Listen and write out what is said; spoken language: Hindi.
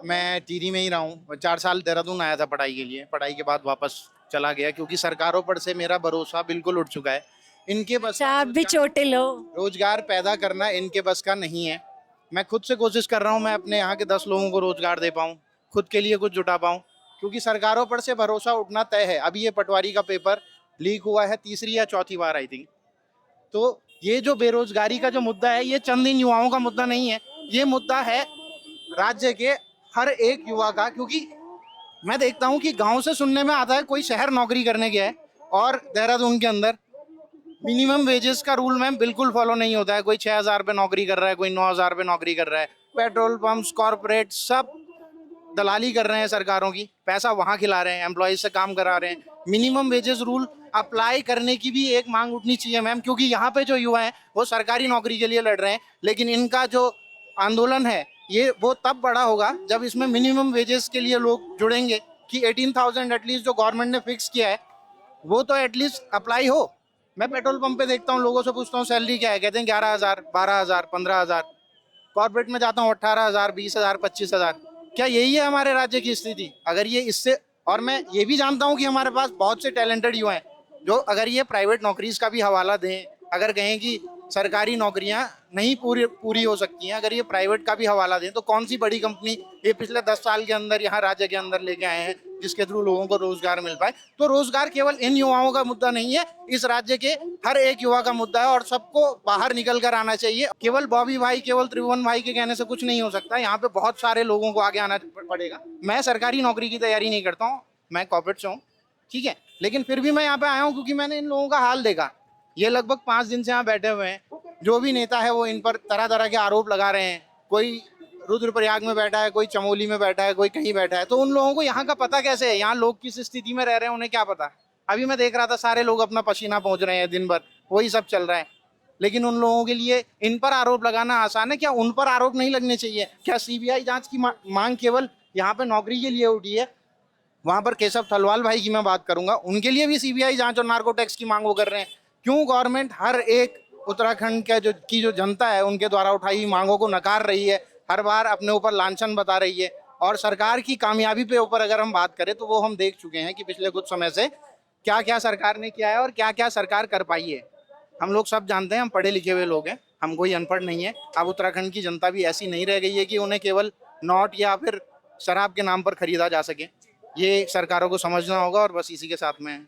मैं टिहरी में ही रहा हूँ। 4 साल देहरादून आया था पढ़ाई के लिए, पढ़ाई के बाद वापस चला गया क्योंकि सरकारों पर से मेरा भरोसा बिल्कुल उठ चुका है। इनके बस अच्छा, का आप भी चोटिल हो। रोजगार पैदा करना इनके बस का नहीं है। मैं खुद से कोशिश कर रहा हूँ मैं अपने यहाँ के 10 लोगों को रोजगार दे पाऊँ, खुद के लिए कुछ जुटा पाऊँ, क्योंकि सरकारों पर से भरोसा उठना तय है। अभी ये पटवारी का पेपर लीक हुआ है तीसरी या चौथी बार आई थिंक। तो ये जो बेरोजगारी का जो मुद्दा है, ये चंद इन युवाओं का मुद्दा नहीं है, ये मुद्दा है राज्य के हर एक युवा का। क्योंकि मैं देखता हूँ कि गांव से सुनने में आता है कोई शहर नौकरी करने गया है और देहरादून के अंदर मिनिमम वेजेस का रूल मैम बिल्कुल फॉलो नहीं होता है। कोई 6,000 पे नौकरी कर रहा है, कोई 9,000 पे नौकरी कर रहा है। पेट्रोल पंप्स, कॉरपोरेट सब दलाली कर रहे हैं सरकारों की, पैसा वहां खिला रहे हैं, एम्प्लॉयज से काम करा रहे हैं। मिनिमम वेजेस रूल अप्लाई करने की भी एक मांग उठनी चाहिए मैम, क्योंकि यहाँ पे जो युवा हैं वो सरकारी नौकरी के लिए लड़ रहे हैं, लेकिन इनका जो आंदोलन है ये वो तब बड़ा होगा जब इसमें मिनिमम वेजेस के लिए लोग जुड़ेंगे कि 18,000 एटलीस्ट जो गवर्नमेंट ने फिक्स किया है वो तो एटलीस्ट अप्लाई हो। मैं पेट्रोल पंप पे देखता हूँ, लोगों से पूछता हूँ सैलरी क्या है, कहते हैं 11,000, 12,000, 15,000। कॉर्पोरेट में जाता हूँ 18,000, 20,000, 25,000। क्या यही है हमारे राज्य की स्थिति? अगर ये इससे, और मैं ये भी जानता हूँ कि हमारे पास बहुत से टैलेंटेड युवा हैं जो अगर ये प्राइवेट नौकरीज का भी हवाला दें, अगर कहें कि सरकारी नौकरियां नहीं पूरी पूरी हो सकती हैं, अगर ये प्राइवेट का भी हवाला दें, तो कौन सी बड़ी कंपनी ये पिछले 10 साल के अंदर यहाँ राज्य के अंदर लेके आए हैं जिसके थ्रू लोगों को रोजगार मिल पाए? तो रोजगार केवल इन युवाओं का मुद्दा नहीं है, इस राज्य के हर एक युवा का मुद्दा है और सबको बाहर निकल कर आना चाहिए। केवल बॉबी भाई, केवल त्रिभुवन भाई के कहने से कुछ नहीं हो सकता, यहाँ पे बहुत सारे लोगों को आगे आना पड़ेगा। मैं सरकारी नौकरी की तैयारी नहीं करता हूँ, मैं कॉर्पोरेट से हूँ, ठीक है, लेकिन फिर भी मैं यहाँ पे आया हूँ क्योंकि मैंने इन लोगों का हाल देखा। ये लगभग 5 दिन से यहाँ बैठे हुए हैं, जो भी नेता है वो इन पर तरह तरह के आरोप लगा रहे हैं। कोई रुद्रप्रयाग में बैठा है, कोई चमोली में बैठा है, कोई कहीं बैठा है। तो उन लोगों को यहाँ का पता कैसे है, यहाँ लोग किस स्थिति में रह रहे हैं उन्हें क्या पता? अभी मैं देख रहा था सारे लोग अपना पसीना पहुंच रहे हैं दिन भर, वही सब चल रहा है। लेकिन उन लोगों के लिए इन पर आरोप लगाना आसान है, क्या उन पर आरोप नहीं लगने चाहिए? क्या सीबीआई जांच की मांग केवल यहाँ पे नौकरी के लिए उठी है? वहां पर केशव थलवाल भाई की मैं बात करूंगा, उनके लिए भी सीबीआई जांच और नार्को टैक्स की मांग वो कर रहे हैं। क्यों गवर्नमेंट हर एक उत्तराखंड का जो जनता है उनके द्वारा उठाई हुई मांगों को नकार रही है, हर बार अपने ऊपर लांछन बता रही है? और सरकार की कामयाबी पे ऊपर अगर हम बात करें तो वो हम देख चुके हैं कि पिछले कुछ समय से क्या क्या सरकार ने किया है और क्या क्या सरकार कर पाई है। हम लोग सब जानते हैं, हम पढ़े लिखे हुए लोग हैं, हम कोई अनपढ़ नहीं है। अब उत्तराखंड की जनता भी ऐसी नहीं रह गई है कि उन्हें केवल नोट या फिर शराब के नाम पर खरीदा जा सके। ये सरकारों को समझना होगा और बस इसी के साथ में